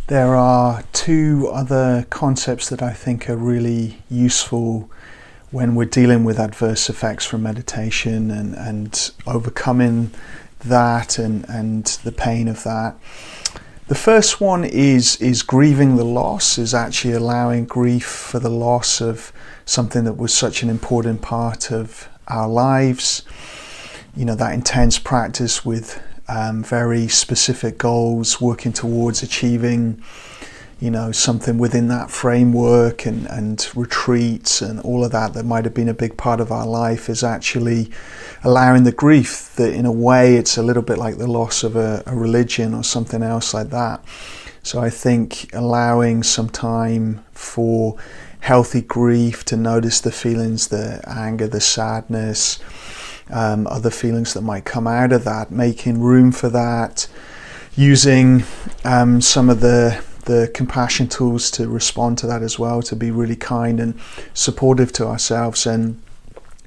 There are two other concepts that I think are really useful when we're dealing with adverse effects from meditation and overcoming that and the pain of that. The first one is grieving the loss, is actually allowing grief for the loss of something that was such an important part of our lives. You know, that intense practice with very specific goals, working towards achieving, you know, something within that framework and retreats and all of that might have been a big part of our life, is actually allowing the grief that in a way it's a little bit like the loss of a religion or something else like that. So I think allowing some time for healthy grief, to notice the feelings, the anger, the sadness, other feelings that might come out of that, making room for that, using some of the compassion tools to respond to that as well, to be really kind and supportive to ourselves, and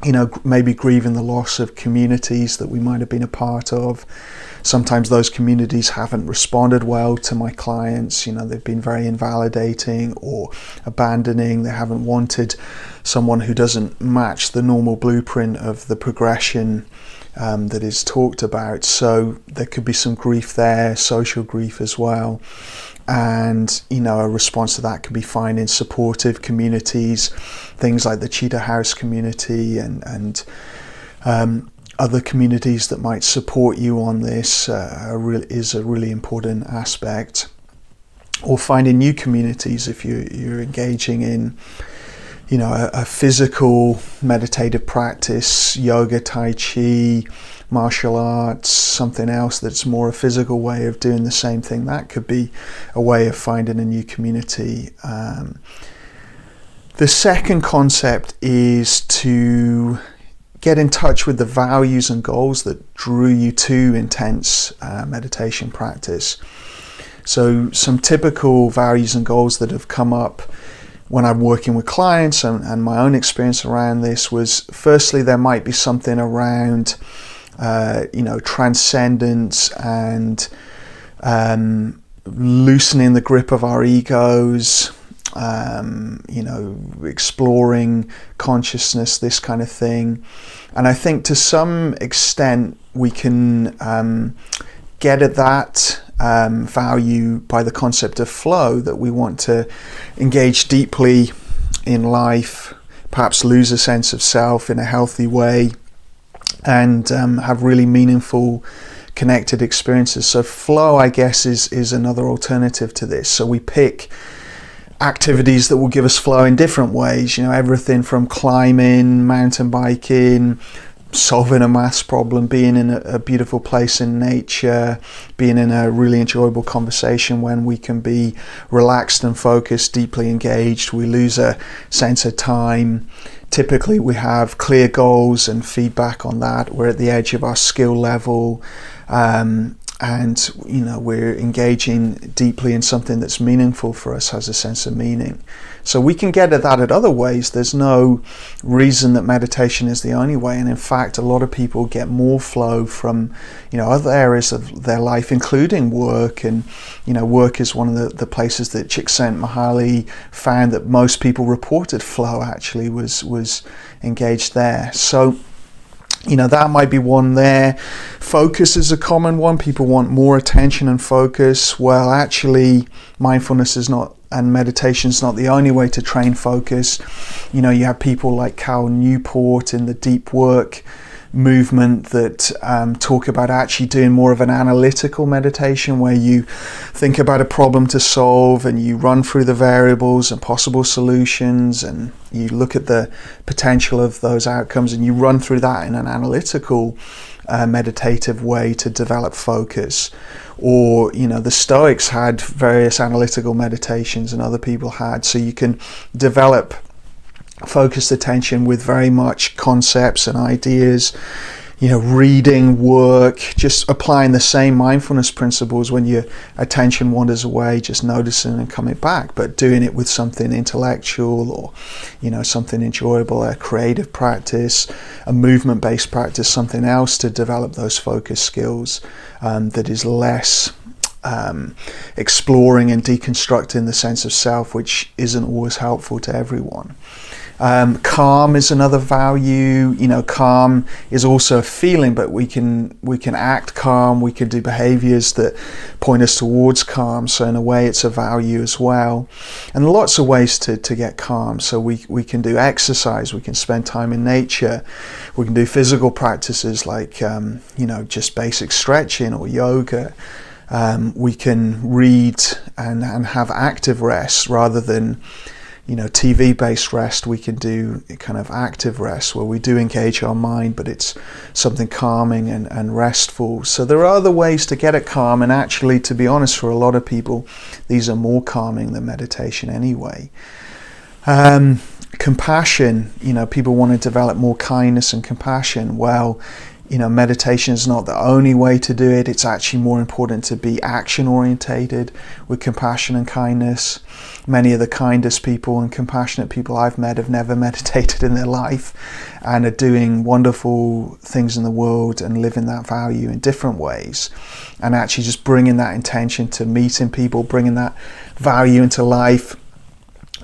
you know, maybe grieving the loss of communities that we might have been a part of. Sometimes those communities haven't responded well to my clients. You know, they've been very invalidating or abandoning. They haven't wanted someone who doesn't match the normal blueprint of the progression that is talked about. So there could be some grief there, social grief as well. And, you know, a response to that can be finding supportive communities, things like the Cheetah House community and other communities that might support you on this is a really important aspect. Or finding new communities if you're engaging in, you know, a physical meditative practice, yoga, tai chi, martial arts, something else that's more a physical way of doing the same thing. That could be a way of finding a new community. The second concept is to get in touch with the values and goals that drew you to intense meditation practice. So some typical values and goals that have come up when I'm working with clients and my own experience around this was, firstly, there might be something around you know, transcendence and loosening the grip of our egos, you know, exploring consciousness, this kind of thing. And I think to some extent we can get at that value by the concept of flow, that we want to engage deeply in life, perhaps lose a sense of self in a healthy way, and have really meaningful connected experiences. So flow, I guess, is another alternative to this. So we pick activities that will give us flow in different ways, you know, everything from climbing, mountain biking, solving a maths problem, being in a beautiful place in nature, being in a really enjoyable conversation when we can be relaxed and focused, deeply engaged. We lose a sense of time. Typically we have clear goals and feedback on that. We're at the edge of our skill level, and you know, we're engaging deeply in something that's meaningful for us, has a sense of meaning. So we can get at that at other ways. There's no reason that meditation is the only way, and in fact a lot of people get more flow from, you know, other areas of their life, including work. And you know, work is one of the places that Csikszentmihalyi found that most people reported flow actually was engaged there. So you know, that might be one there. Focus is a common one. People want more attention and focus. Well, actually, mindfulness is not, and meditation is not the only way to train focus. You know, you have people like Cal Newport in the deep work movement that talk about actually doing more of an analytical meditation, where you think about a problem to solve and you run through the variables and possible solutions, and you look at the potential of those outcomes, and you run through that in an analytical meditative way to develop focus. Or, you know, the Stoics had various analytical meditations, and other people had. So you can develop focused attention with very much concepts and ideas, you know, reading, work, just applying the same mindfulness principles when your attention wanders away, just noticing and coming back, but doing it with something intellectual or, you know, something enjoyable, a creative practice, a movement-based practice, something else to develop those focus skills that is less exploring and deconstructing the sense of self, which isn't always helpful to everyone. Calm is another value. Calm is also a feeling, but we can act calm. We can do behaviors that point us towards calm. So in a way, it's a value as well. And lots of ways to get calm. So we can do exercise. We can spend time in nature. We can do physical practices like just basic stretching or yoga. We can read and have active rest rather than TV-based rest. We can do kind of active rest where we do engage our mind, but it's something calming and restful. So there are other ways to get it calm, and actually, to be honest, for a lot of people, these are more calming than meditation anyway. Compassion, people want to develop more kindness and compassion. Well, meditation is not the only way to do it. It's actually more important to be action orientated with compassion and kindness. Many of the kindest people and compassionate people I've met have never meditated in their life and are doing wonderful things in the world and living that value in different ways. And actually just bringing that intention to meeting people, bringing that value into life.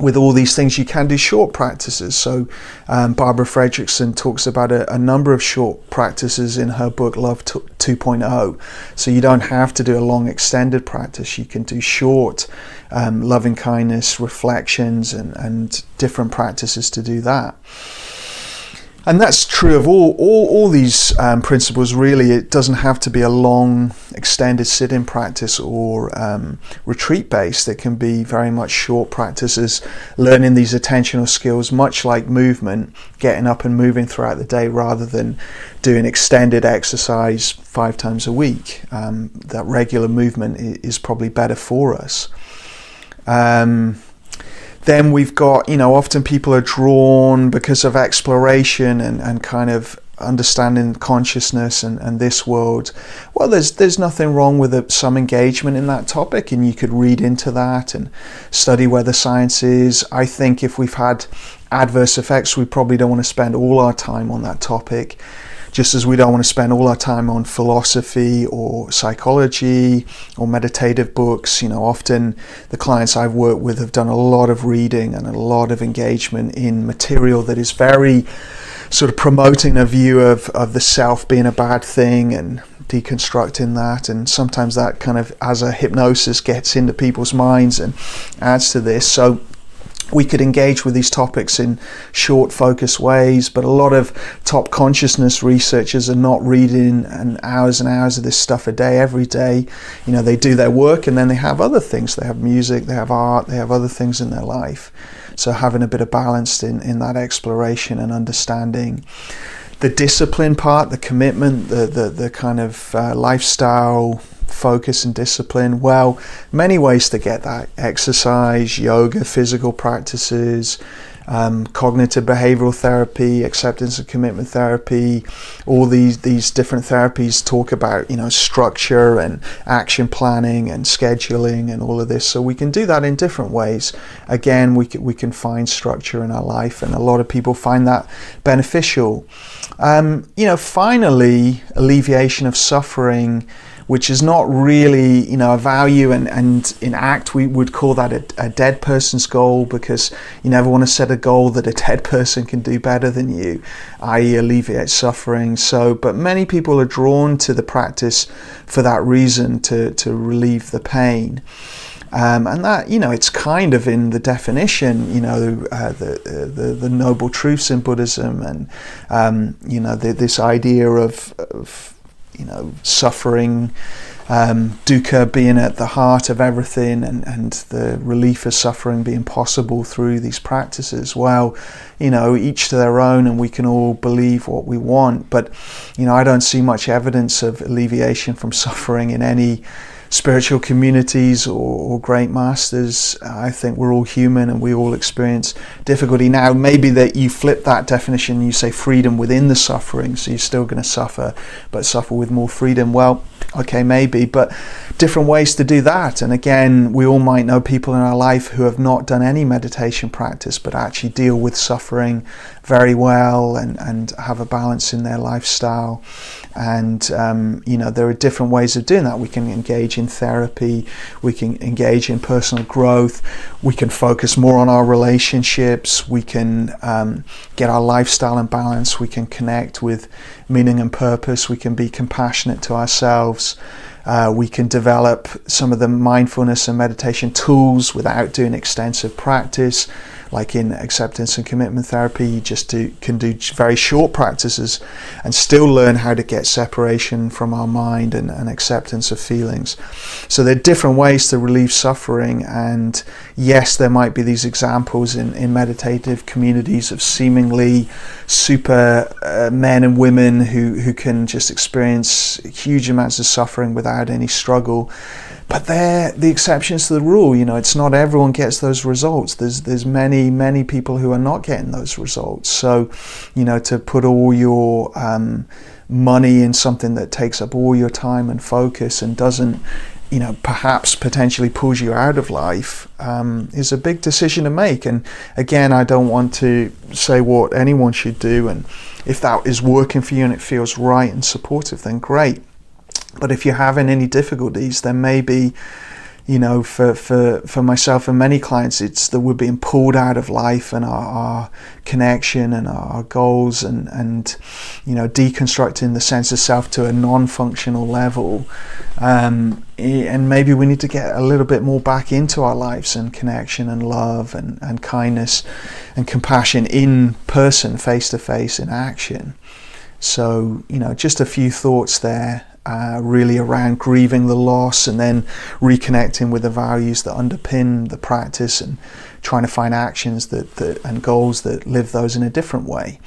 With all these things, you can do short practices. So Barbara Fredrickson talks about a number of short practices in her book Love 2.0. So you don't have to do a long extended practice. You can do short loving kindness reflections and different practices to do that. And that's true of all these principles, really. It doesn't have to be a long, extended sit-in practice or retreat-based. It can be very much short practices, learning these attentional skills, much like movement, getting up and moving throughout the day rather than doing extended exercise 5 times a week. That regular movement is probably better for us. Then we've got, often people are drawn because of exploration and kind of understanding consciousness and this world. Well, there's nothing wrong with some engagement in that topic, and you could read into that and study where the science is. I think if we've had adverse effects, we probably don't want to spend all our time on that topic. Just as we don't want to spend all our time on philosophy or psychology or meditative books. Often the clients I've worked with have done a lot of reading and a lot of engagement in material that is very sort of promoting a view of the self being a bad thing and deconstructing that. And sometimes that kind of, as a hypnosis, gets into people's minds and adds to this. So we could engage with these topics in short, focused ways, but a lot of top consciousness researchers are not reading hours and hours of this stuff a day, every day. They do their work and then they have other things. They have music, they have art, they have other things in their life. So having a bit of balance in that exploration and understanding. The discipline part, the commitment, the kind of lifestyle focus and discipline. Well, many ways to get that: exercise, yoga, physical practices, cognitive behavioral therapy, acceptance and commitment therapy. All these different therapies talk about structure and action planning and scheduling and all of this. So we can do that in different ways. Again, we can find structure in our life, and a lot of people find that beneficial. Finally, alleviation of suffering, which is not really, a value, and in ACT we would call that a dead person's goal, because you never want to set a goal that a dead person can do better than you, i.e. alleviate suffering. But many people are drawn to the practice for that reason, to relieve the pain. And that, it's kind of in the definition, the noble truths in Buddhism, and this idea of suffering, dukkha being at the heart of everything, and the relief of suffering being possible through these practices. Well, each to their own, and we can all believe what we want, but I don't see much evidence of alleviation from suffering in any spiritual communities or great masters. I think we're all human and we all experience difficulty. Now, maybe that you flip that definition and you say freedom within the suffering, so you're still going to suffer, but suffer with more freedom. Well, okay, maybe, but different ways to do that. And again, we all might know people in our life who have not done any meditation practice, but actually deal with suffering very well and have a balance in their lifestyle. And there are different ways of doing that. We can engage in in therapy, we can engage in personal growth, we can focus more on our relationships, we can get our lifestyle in balance, we can connect with meaning and purpose, we can be compassionate to ourselves. We can develop some of the mindfulness and meditation tools without doing extensive practice. Like in acceptance and commitment therapy, you can do very short practices and still learn how to get separation from our mind and acceptance of feelings. So there are different ways to relieve suffering, and yes, there might be these examples in meditative communities of seemingly super men and women who can just experience huge amounts of suffering without any struggle. But they're the exceptions to the rule. It's not everyone gets those results. There's many people who are not getting those results. So, to put all your money in something that takes up all your time and focus and doesn't, perhaps potentially pulls you out of life, is a big decision to make. And again, I don't want to say what anyone should do. And if that is working for you and it feels right and supportive, then great. But if you're having any difficulties, then maybe, for myself and many clients, it's that we're being pulled out of life and our connection and our goals and deconstructing the sense of self to a non-functional level. And maybe we need to get a little bit more back into our lives and connection and love and kindness and compassion in person, face to face, in action. So, just a few thoughts there. Really around grieving the loss and then reconnecting with the values that underpin the practice and trying to find actions that and goals that live those in a different way.